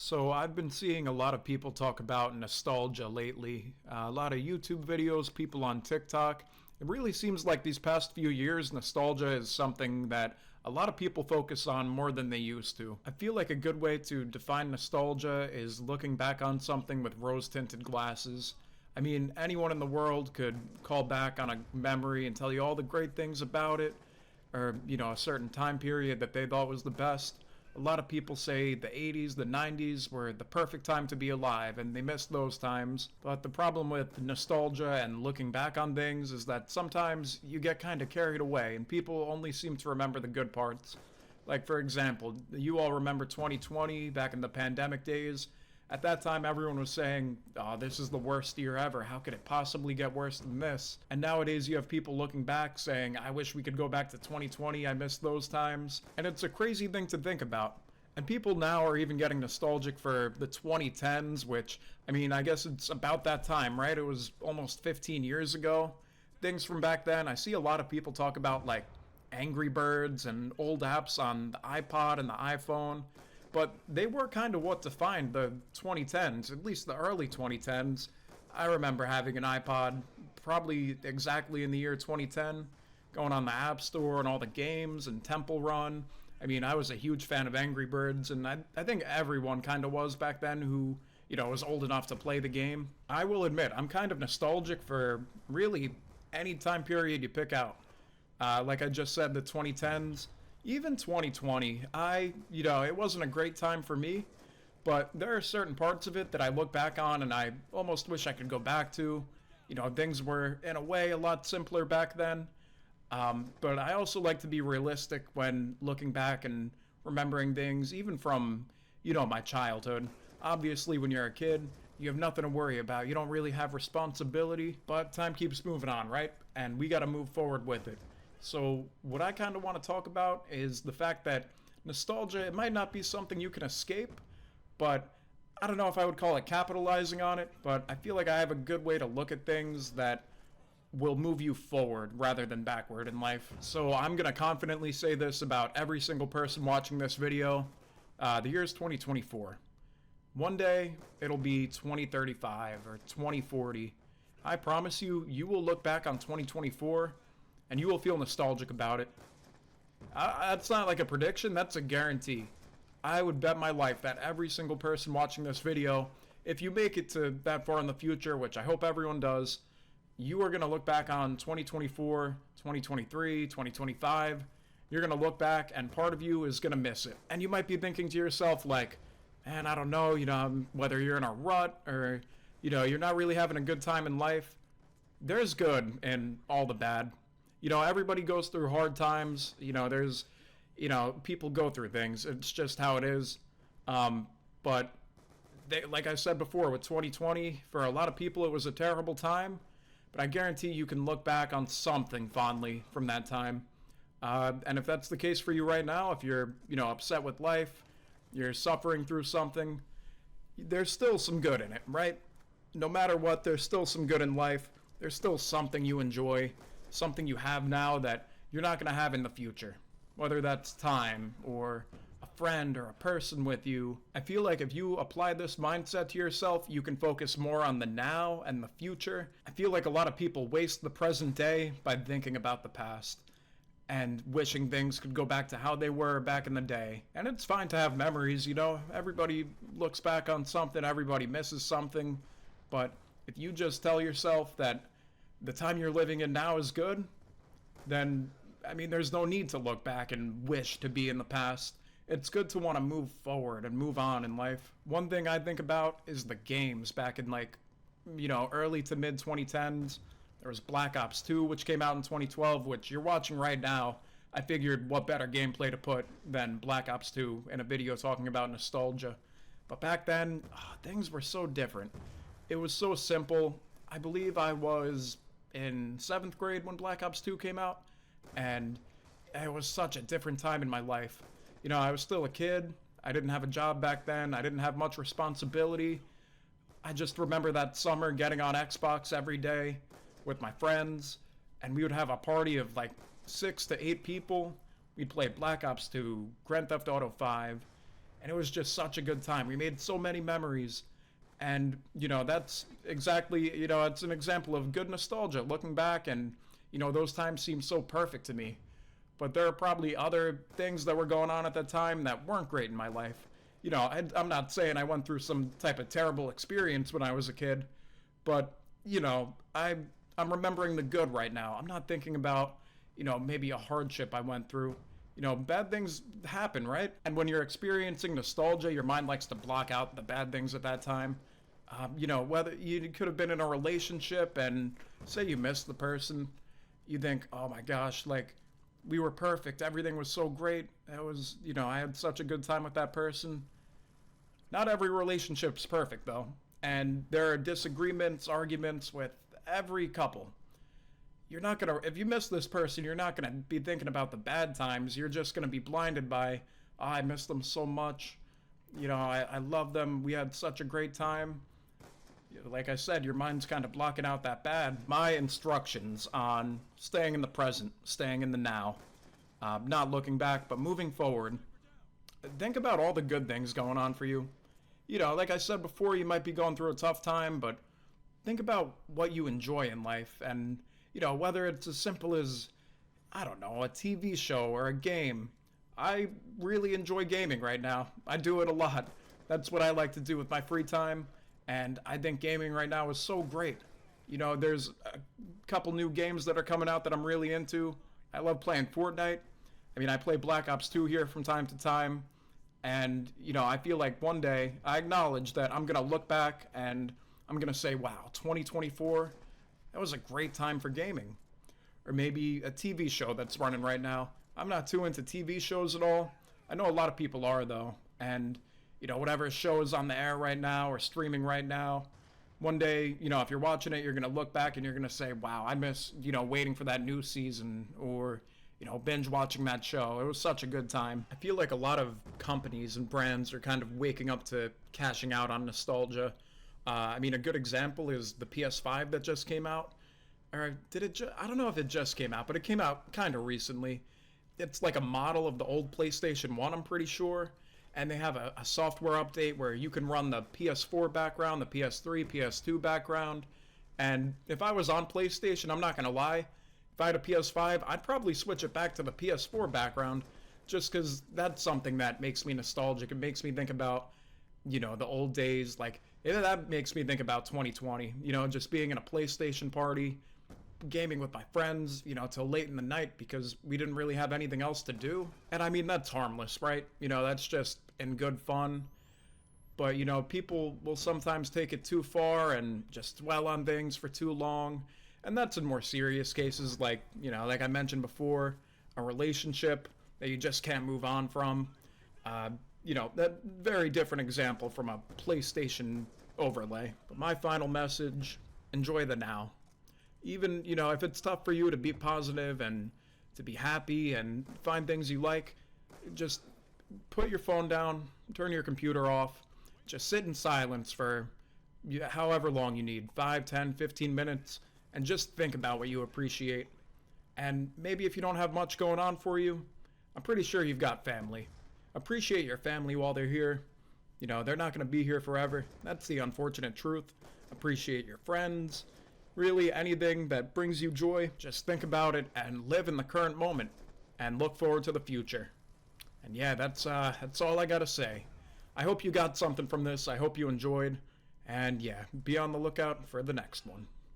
So I've been seeing a lot of people talk about nostalgia lately. A lot of YouTube videos, people on TikTok. It really seems like these past few years, nostalgia is something that a lot of people focus on more than they used to. I feel like a good way to define nostalgia is looking back on something with rose-tinted glasses. I mean, anyone in the world could call back on a memory and tell you all the great things about it, or, a certain time period that they thought was the best. A lot of people say the 80s, the 90s were the perfect time to be alive, and they missed those times. But the problem with nostalgia and looking back on things is that sometimes you get kind of carried away, and people only seem to remember the good parts. Like, for example, you all remember 2020, back in the pandemic days. At that time, everyone was saying, oh, this is the worst year ever. How could it possibly get worse than this? And nowadays, you have people looking back saying, I wish we could go back to 2020. I miss those times. And it's a crazy thing to think about. And people now are even getting nostalgic for the 2010s, which, I guess it's about that time, right? It was almost 15 years ago. Things from back then, I see a lot of people talk about, like, Angry Birds and old apps on the iPod and the iPhone. But they were kind of what defined the 2010s, at least the early 2010s. I remember having an iPod probably exactly in the year 2010, going on the App Store and all the games and Temple Run. I was a huge fan of Angry Birds, and I think everyone kind of was back then who, was old enough to play the game. I will admit, I'm kind of nostalgic for really any time period you pick out. Like I just said, the 2010s. Even 2020, it wasn't a great time for me, but there are certain parts of it that I look back on and I almost wish I could go back to. Things were, in a way, a lot simpler back then. But I also like to be realistic when looking back and remembering things, even from, my childhood. Obviously, when you're a kid, you have nothing to worry about. You don't really have responsibility, but time keeps moving on, right? And we got to move forward with it. So what I kind of want to talk about is the fact that nostalgia, it might not be something you can escape, but I don't know if I would call it capitalizing on it, but I feel like I have a good way to look at things that will move you forward rather than backward in life. So I'm going to confidently say this about every single person watching this video. The year is 2024. One day, it'll be 2035 or 2040. I promise you, you will look back on 2024 and you will feel nostalgic about it. That's not like a prediction, that's a guarantee. I would bet my life that every single person watching this video, if you make it to that far in the future, which I hope everyone does, you are going to look back on 2024, 2023, 2025. You're going to look back and part of you is going to miss it. And you might be thinking to yourself like, man, I don't know, whether you're in a rut or, you're not really having a good time in life. There's good in all the bad. Everybody goes through hard times. There's, people go through things. It's just how it is. But like I said before, with 2020, for a lot of people, it was a terrible time. But I guarantee you can look back on something fondly from that time. And if that's the case for you right now, if you're, upset with life, you're suffering through something, there's still some good in it, right? No matter what, there's still some good in life. There's still something you enjoy. Something you have now that you're not going to have in the future, whether that's time or a friend or a person with you. I feel like if you apply this mindset to yourself, you can focus more on the now and the future. I feel like a lot of people waste the present day by thinking about the past and wishing things could go back to how they were back in the day. And it's fine to have memories, everybody looks back on something, everybody misses something, but if you just tell yourself that the time you're living in now is good, then, there's no need to look back and wish to be in the past. It's good to want to move forward and move on in life. One thing I think about is the games back in, early to mid 2010s. There was Black Ops 2, which came out in 2012, which you're watching right now. I figured what better gameplay to put than Black Ops 2 in a video talking about nostalgia. But back then, things were so different. It was so simple. I believe I was in 7th grade when Black Ops 2 came out, and it was such a different time in my life. I was still a kid. I didn't have a job back then. I didn't have much responsibility. I just remember that summer getting on Xbox every day with my friends, and we would have a party of like 6 to 8 people. We'd play Black Ops 2, Grand Theft Auto 5, and it was just such a good time. We made so many memories. And, that's exactly, it's an example of good nostalgia, looking back, and, those times seem so perfect to me. But there are probably other things that were going on at that time that weren't great in my life. I'm not saying I went through some type of terrible experience when I was a kid, but, I'm remembering the good right now. I'm not thinking about, maybe a hardship I went through. Bad things happen, right? And when you're experiencing nostalgia, your mind likes to block out the bad things at that time. Whether you could have been in a relationship and say you missed the person, you think, oh my gosh, like, we were perfect. Everything was so great. It was, I had such a good time with that person. Not every relationship's perfect, though. And there are disagreements, arguments with every couple. You're not going to, if you miss this person, you're not going to be thinking about the bad times. You're just going to be blinded by, oh, I miss them so much. I love them. We had such a great time. Like I said, your mind's kind of blocking out that bad. My instructions on staying in the present, staying in the now, not looking back, but moving forward. Think about all the good things going on for you. Like I said before, you might be going through a tough time, but think about what you enjoy in life. And, whether it's as simple as, I don't know, a TV show or a game. I really enjoy gaming right now. I do it a lot. That's what I like to do with my free time. And I think gaming right now is so great. There's a couple new games that are coming out that I'm really into. I love playing Fortnite. I play Black Ops 2 here from time to time. And, I feel like one day I acknowledge that I'm going to look back and I'm going to say, wow, 2024, that was a great time for gaming. Or maybe a TV show that's running right now. I'm not too into TV shows at all. I know a lot of people are, though. And, whatever show is on the air right now or streaming right now, one day, if you're watching it, you're going to look back and you're going to say, wow, I miss, waiting for that new season, or, binge watching that show. It was such a good time. I feel like a lot of companies and brands are kind of waking up to cashing out on nostalgia. A good example is the PS5 that just came out. Or did it I don't know if it just came out, but it came out kind of recently. It's like a model of the old PlayStation 1, I'm pretty sure. And they have a software update where you can run the PS4 background, the PS3, PS2 background. And if I was on PlayStation, I'm not going to lie, if I had a PS5, I'd probably switch it back to the PS4 background, just because that's something that makes me nostalgic. It makes me think about, the old days. Like, that makes me think about 2020, just being in a PlayStation party, gaming with my friends, till late in the night because we didn't really have anything else to do. And that's harmless, right? That's just in good fun. But, people will sometimes take it too far and just dwell on things for too long. And that's in more serious cases, like, like I mentioned before, a relationship that you just can't move on from. That very different example from a PlayStation overlay. But my final message, enjoy the now. Even, if it's tough for you to be positive and to be happy and find things you like, just put your phone down, turn your computer off, just sit in silence for however long you need, 5, 10, 15 minutes, and just think about what you appreciate. And maybe if you don't have much going on for you, I'm pretty sure you've got family. Appreciate your family while they're here. They're not going to be here forever. That's the unfortunate truth. Appreciate your friends. Really, anything that brings you joy, just think about it and live in the current moment and look forward to the future. And yeah, that's all I gotta say. I hope you got something from this. I hope you enjoyed. And yeah, be on the lookout for the next one.